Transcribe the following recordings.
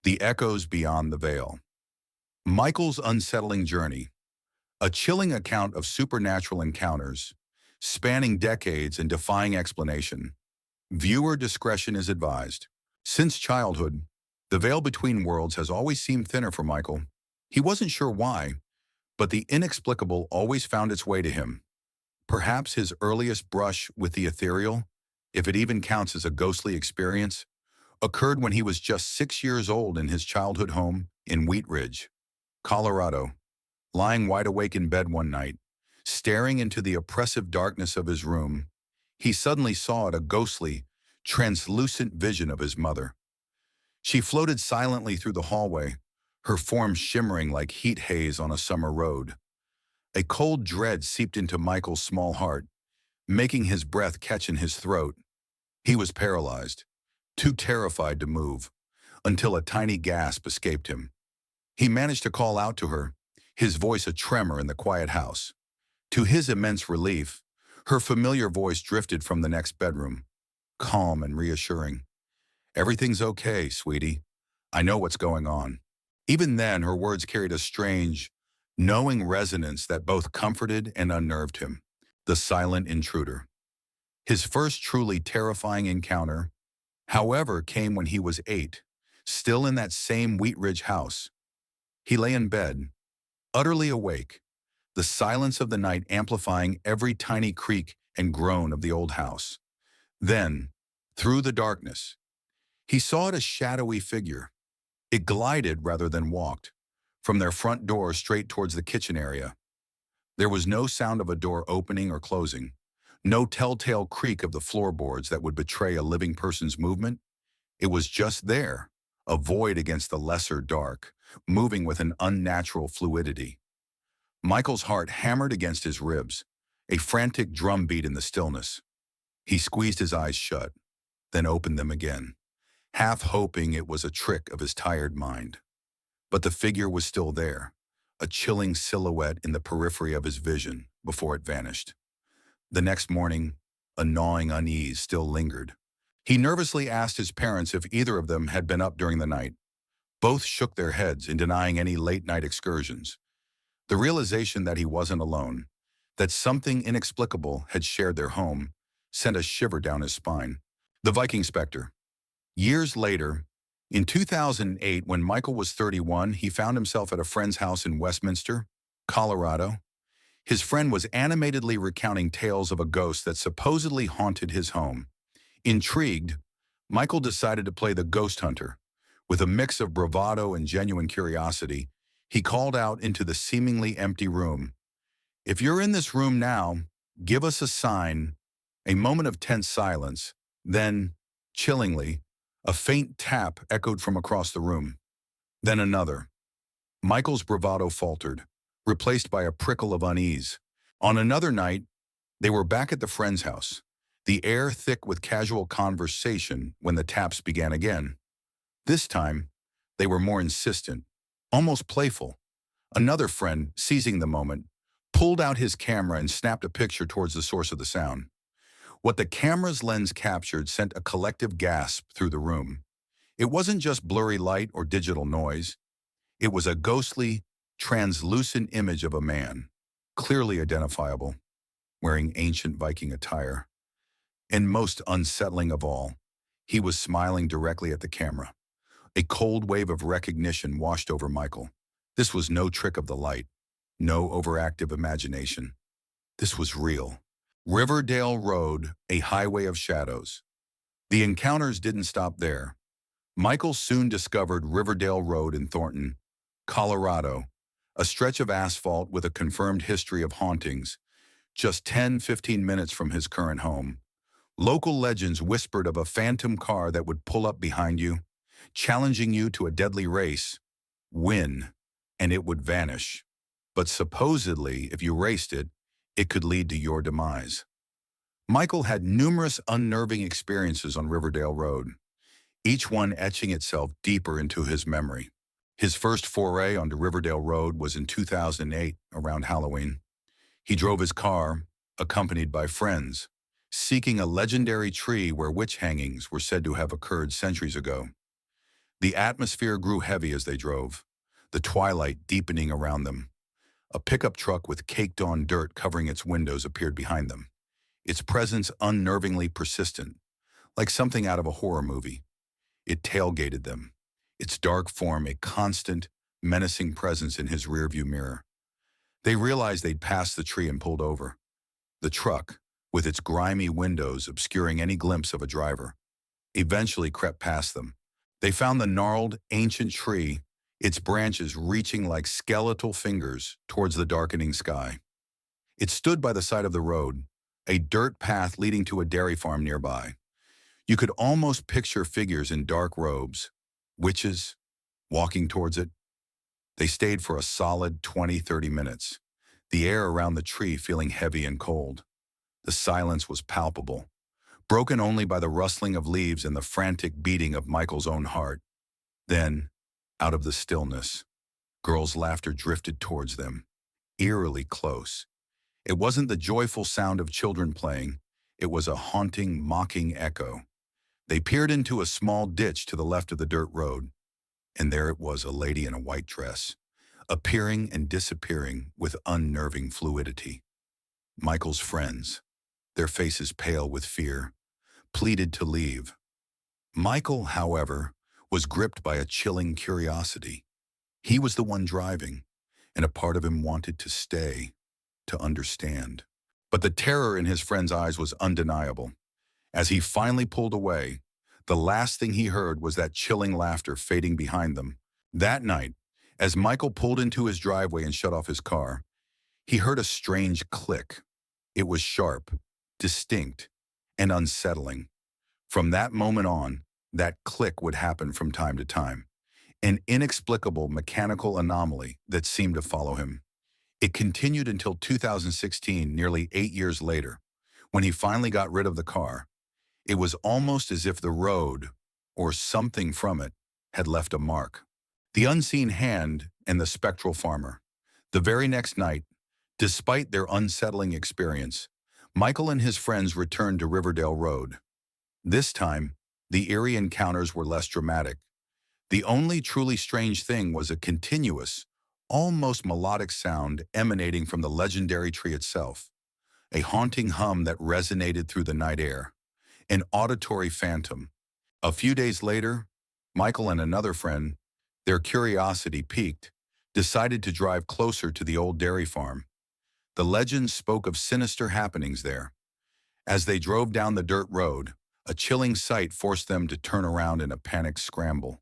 The Echoes Beyond the Veil. Michael's Unsettling Journey, a chilling account of supernatural encounters, spanning decades and defying explanation. Viewer discretion is advised. Since childhood, the veil between worlds has always seemed thinner for Michael. He wasn't sure why, but the inexplicable always found its way to him. Perhaps his earliest brush with the ethereal, if it even counts as a ghostly experience, occurred when he was just 6 years old in his childhood home in Wheat Ridge, Colorado. Lying wide awake in bed one night, staring into the oppressive darkness of his room, he suddenly saw it a ghostly, translucent vision of his mother. She floated silently through the hallway, her form shimmering like heat haze on a summer road. A cold dread seeped into Michael's small heart, making his breath catch in his throat. He was paralyzed, too terrified to move, until a tiny gasp escaped him. He managed to call out to her, his voice a tremor in the quiet house. To his immense relief, her familiar voice drifted from the next bedroom, calm and reassuring. "Everything's okay, sweetie. I know what's going on." Even then, her words carried a strange, knowing resonance that both comforted and unnerved him. The silent intruder. His first truly terrifying encounter, however, came when he was 8, still in that same Wheat Ridge house. He lay in bed, utterly awake, the silence of the night amplifying every tiny creak and groan of the old house. Then, through the darkness, he saw it a shadowy figure. It glided rather than walked, from their front door straight towards the kitchen area. There was no sound of a door opening or closing, no telltale creak of the floorboards that would betray a living person's movement. It was just there, a void against the lesser dark, moving with an unnatural fluidity. Michael's heart hammered against his ribs, a frantic drumbeat in the stillness. He squeezed his eyes shut, then opened them again, half hoping it was a trick of his tired mind. But the figure was still there, a chilling silhouette in the periphery of his vision before it vanished. The next morning, a gnawing unease still lingered. He nervously asked his parents if either of them had been up during the night. Both shook their heads in denying any late-night excursions. The realization that he wasn't alone, that something inexplicable had shared their home, sent a shiver down his spine. The Viking Specter. Years later, in 2008, when Michael was 31, he found himself at a friend's house in Westminster, Colorado. His friend was animatedly recounting tales of a ghost that supposedly haunted his home. Intrigued, Michael decided to play the ghost hunter. With a mix of bravado and genuine curiosity, he called out into the seemingly empty room. "If you're in this room now, give us a sign." A moment of tense silence. Then, chillingly, a faint tap echoed from across the room. Then another. Michael's bravado faltered, replaced by a prickle of unease. On another night, they were back at the friend's house, the air thick with casual conversation when the taps began again. This time, they were more insistent, almost playful. Another friend, seizing the moment, pulled out his camera and snapped a picture towards the source of the sound. What the camera's lens captured sent a collective gasp through the room. It wasn't just blurry light or digital noise. It was a ghostly, translucent image of a man, clearly identifiable, wearing ancient Viking attire. And most unsettling of all, he was smiling directly at the camera. A cold wave of recognition washed over Michael. This was no trick of the light, no overactive imagination. This was real. Riverdale Road, a highway of shadows. The encounters didn't stop there. Michael soon discovered Riverdale Road in Thornton, Colorado, a stretch of asphalt with a confirmed history of hauntings, just 10-15 minutes from his current home. Local legends whispered of a phantom car that would pull up behind you, challenging you to a deadly race, win, and it would vanish. But supposedly, if you raced it, it could lead to your demise. Michael had numerous unnerving experiences on Riverdale Road, each one etching itself deeper into his memory. His first foray onto Riverdale Road was in 2008, around Halloween. He drove his car, accompanied by friends, seeking a legendary tree where witch hangings were said to have occurred centuries ago. The atmosphere grew heavy as they drove, the twilight deepening around them. A pickup truck with caked-on dirt covering its windows appeared behind them, its presence unnervingly persistent, like something out of a horror movie. It tailgated them, its dark form a constant, menacing presence in his rearview mirror. They realized they'd passed the tree and pulled over. The truck, with its grimy windows obscuring any glimpse of a driver, eventually crept past them. They found the gnarled, ancient tree, its branches reaching like skeletal fingers towards the darkening sky. It stood by the side of the road, a dirt path leading to a dairy farm nearby. You could almost picture figures in dark robes, witches, walking towards it. They stayed for a solid 20-30 minutes, the air around the tree feeling heavy and cold. The silence was palpable, broken only by the rustling of leaves and the frantic beating of Michael's own heart. Then, out of the stillness, girls' laughter drifted towards them, eerily close. It wasn't the joyful sound of children playing, it was a haunting, mocking echo. They peered into a small ditch to the left of the dirt road, and there it was, a lady in a white dress, appearing and disappearing with unnerving fluidity. Michael's friends, their faces pale with fear, pleaded to leave. Michael, however, was gripped by a chilling curiosity. He was the one driving, and a part of him wanted to stay, to understand. But the terror in his friend's eyes was undeniable. As he finally pulled away, the last thing he heard was that chilling laughter fading behind them. That night, as Michael pulled into his driveway and shut off his car, he heard a strange click. It was sharp, distinct, and unsettling. From that moment on, that click would happen from time to time, an inexplicable mechanical anomaly that seemed to follow him. It continued until 2016, nearly 8 years later, when he finally got rid of the car. It was almost as if the road, or something from it, had left a mark. The unseen hand and the spectral farmer. The very next night, despite their unsettling experience, Michael and his friends returned to Riverdale Road. This time, the eerie encounters were less dramatic. The only truly strange thing was a continuous, almost melodic sound emanating from the legendary tree itself, a haunting hum that resonated through the night air, an auditory phantom. A few days later, Michael and another friend, their curiosity piqued, decided to drive closer to the old dairy farm. The legend spoke of sinister happenings there. As they drove down the dirt road, a chilling sight forced them to turn around in a panicked scramble.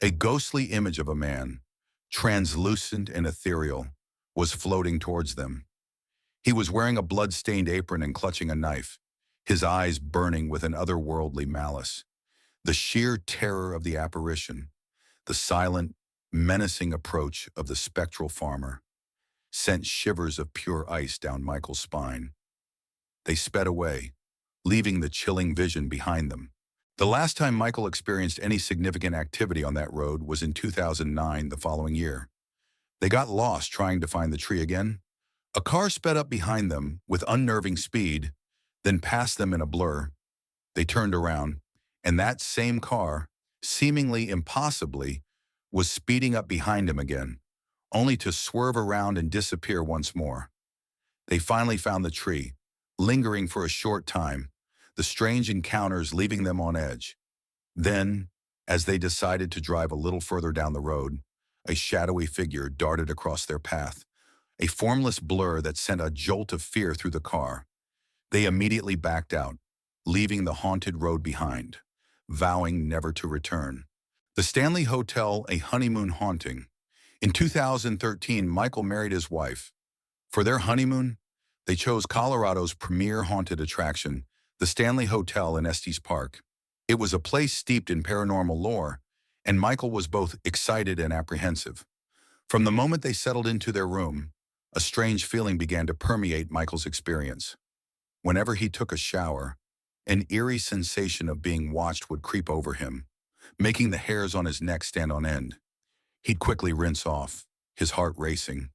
A ghostly image of a man, translucent and ethereal, was floating towards them. He was wearing a blood-stained apron and clutching a knife, his eyes burning with an otherworldly malice. The sheer terror of the apparition, the silent, menacing approach of the spectral farmer, sent shivers of pure ice down Michael's spine. They sped away, leaving the chilling vision behind them. The last time Michael experienced any significant activity on that road was in 2009, the following year. They got lost trying to find the tree again. A car sped up behind them with unnerving speed, then passed them in a blur. They turned around, and that same car, seemingly impossibly, was speeding up behind him again, only to swerve around and disappear once more. They finally found the tree, lingering for a short time, the strange encounters leaving them on edge. Then, as they decided to drive a little further down the road, a shadowy figure darted across their path, a formless blur that sent a jolt of fear through the car. They immediately backed out, leaving the haunted road behind, vowing never to return. The Stanley Hotel, a honeymoon haunting. In 2013, Michael married his wife. For their honeymoon, they chose Colorado's premier haunted attraction, the Stanley Hotel in Estes Park. It was a place steeped in paranormal lore, and Michael was both excited and apprehensive. From the moment they settled into their room, a strange feeling began to permeate Michael's experience. Whenever he took a shower, an eerie sensation of being watched would creep over him, making the hairs on his neck stand on end. He'd quickly rinse off, his heart racing,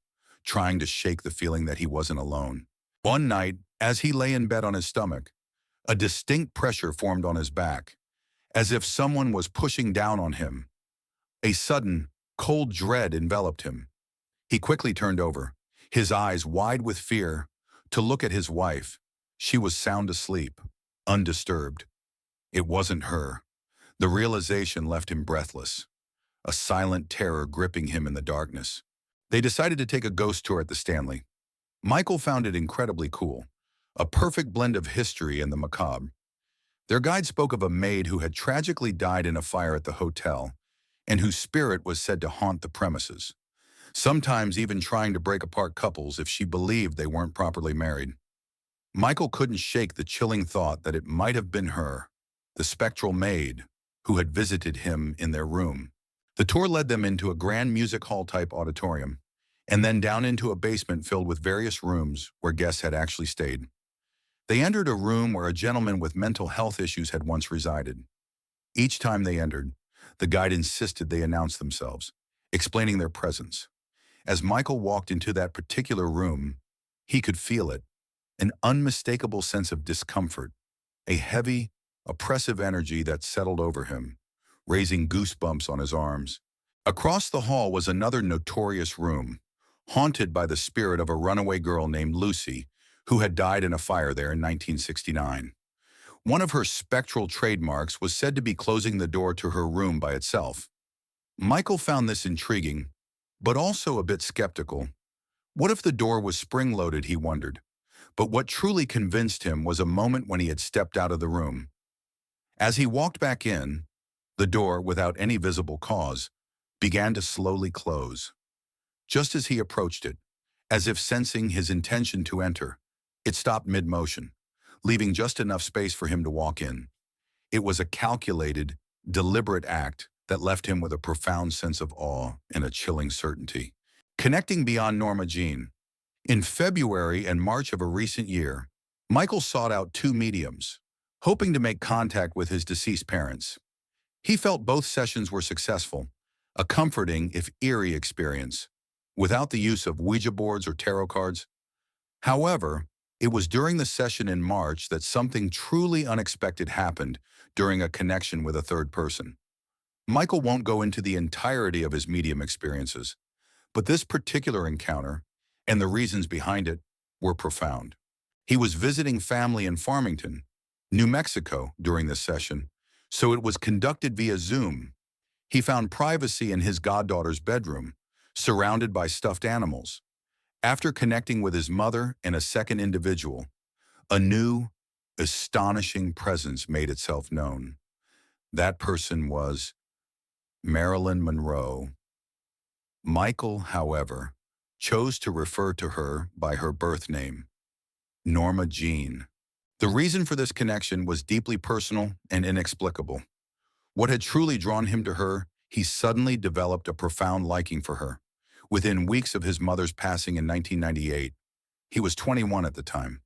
trying to shake the feeling that he wasn't alone. One night, as he lay in bed on his stomach, a distinct pressure formed on his back, as if someone was pushing down on him. A sudden, cold dread enveloped him. He quickly turned over, his eyes wide with fear, to look at his wife. She was sound asleep, undisturbed. It wasn't her. The realization left him breathless, a silent terror gripping him in the darkness. They decided to take a ghost tour at the Stanley. Michael found it incredibly cool, a perfect blend of history and the macabre. Their guide spoke of a maid who had tragically died in a fire at the hotel and whose spirit was said to haunt the premises, sometimes even trying to break apart couples if she believed they weren't properly married. Michael couldn't shake the chilling thought that it might have been her, the spectral maid, who had visited him in their room. The tour led them into a grand music hall-type auditorium, and then down into a basement filled with various rooms where guests had actually stayed. They entered a room where a gentleman with mental health issues had once resided. Each time they entered, the guide insisted they announce themselves, explaining their presence. As Michael walked into that particular room, he could feel it, an unmistakable sense of discomfort, a heavy, oppressive energy that settled over him, raising goosebumps on his arms. Across the hall was another notorious room, haunted by the spirit of a runaway girl named Lucy, who had died in a fire there in 1969. One of her spectral trademarks was said to be closing the door to her room by itself. Michael found this intriguing, but also a bit skeptical. What if the door was spring-loaded, he wondered. But what truly convinced him was a moment when he had stepped out of the room. As he walked back in, the door, without any visible cause, began to slowly close. Just as he approached it, as if sensing his intention to enter, it stopped mid-motion, leaving just enough space for him to walk in. It was a calculated, deliberate act that left him with a profound sense of awe and a chilling certainty. Connecting beyond Norma Jean. In February and March of a recent year, Michael sought out two mediums, hoping to make contact with his deceased parents. He felt both sessions were successful, a comforting, if eerie, experience, without the use of Ouija boards or tarot cards. However, it was during the session in March that something truly unexpected happened during a connection with a third person. Michael won't go into the entirety of his medium experiences, but this particular encounter, and the reasons behind it, were profound. He was visiting family in Farmington, New Mexico during this session, so it was conducted via Zoom. He found privacy in his goddaughter's bedroom, surrounded by stuffed animals. After connecting with his mother and a second individual, a new, astonishing presence made itself known. That person was Marilyn Monroe. Michael, however, chose to refer to her by her birth name, Norma Jean. The reason for this connection was deeply personal and inexplicable. What had truly drawn him to her, he suddenly developed a profound liking for her. Within weeks of his mother's passing in 1998, he was 21 at the time.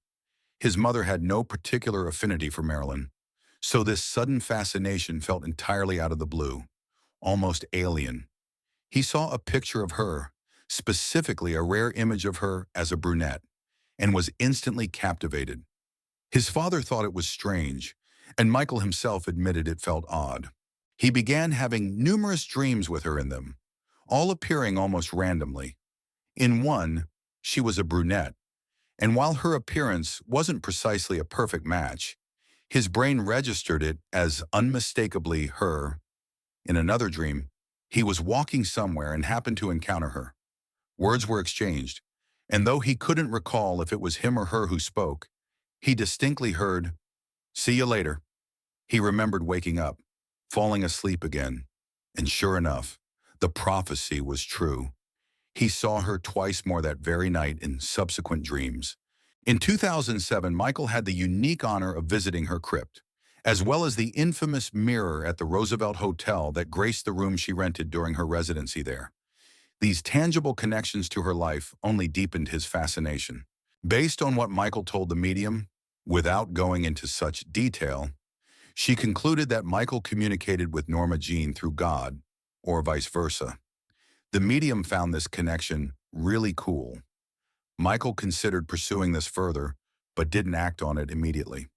His mother had no particular affinity for Marilyn, so this sudden fascination felt entirely out of the blue, almost alien. He saw a picture of her, specifically a rare image of her as a brunette, and was instantly captivated. His father thought it was strange, and Michael himself admitted it felt odd. He began having numerous dreams with her in them, all appearing almost randomly. In one, she was a brunette, and while her appearance wasn't precisely a perfect match, his brain registered it as unmistakably her. In another dream, he was walking somewhere and happened to encounter her. Words were exchanged, and though he couldn't recall if it was him or her who spoke, he distinctly heard, "See you later." He remembered waking up, falling asleep again, and sure enough, the prophecy was true. He saw her twice more that very night in subsequent dreams. In 2007, Michael had the unique honor of visiting her crypt, as well as the infamous mirror at the Roosevelt Hotel that graced the room she rented during her residency there. These tangible connections to her life only deepened his fascination. Based on what Michael told the medium, without going into such detail, she concluded that Michael communicated with Norma Jean through God, or vice versa. The medium found this connection really cool. Michael considered pursuing this further, but didn't act on it immediately.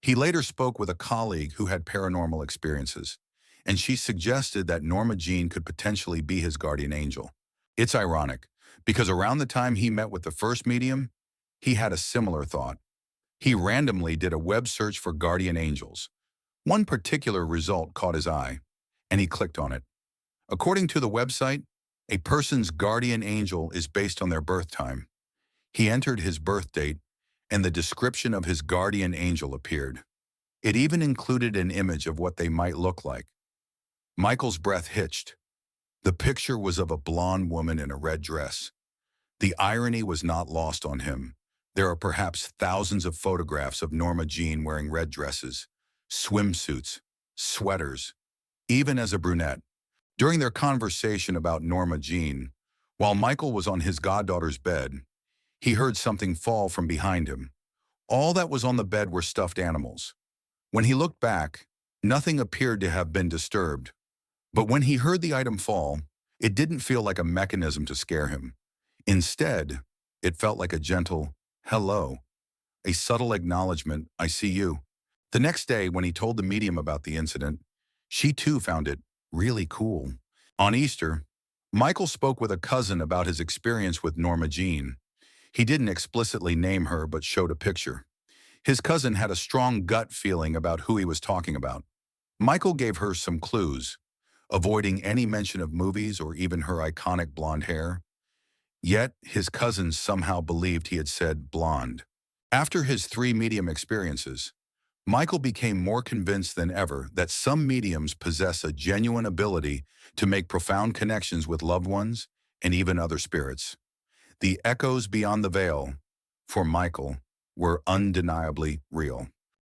He later spoke with a colleague who had paranormal experiences, and she suggested that Norma Jean could potentially be his guardian angel. It's ironic, because around the time he met with the first medium, he had a similar thought. He randomly did a web search for guardian angels. One particular result caught his eye, and he clicked on it. According to the website, a person's guardian angel is based on their birth time. He entered his birth date, and the description of his guardian angel appeared. It even included an image of what they might look like. Michael's breath hitched. The picture was of a blonde woman in a red dress. The irony was not lost on him. There are perhaps thousands of photographs of Norma Jean wearing red dresses, swimsuits, sweaters, even as a brunette. During their conversation about Norma Jean, while Michael was on his goddaughter's bed, he heard something fall from behind him. All that was on the bed were stuffed animals. When he looked back, nothing appeared to have been disturbed. But when he heard the item fall, it didn't feel like a mechanism to scare him. Instead, it felt like a gentle, hello, a subtle acknowledgement, I see you. The next day, when he told the medium about the incident, she too found it really cool. On Easter, Michael spoke with a cousin about his experience with Norma Jean. He didn't explicitly name her, but showed a picture. His cousin had a strong gut feeling about who he was talking about. Michael gave her some clues, avoiding any mention of movies or even her iconic blonde hair. Yet, his cousin somehow believed he had said blonde. After his 3 medium experiences, Michael became more convinced than ever that some mediums possess a genuine ability to make profound connections with loved ones and even other spirits. The echoes beyond the veil, for Michael, were undeniably real.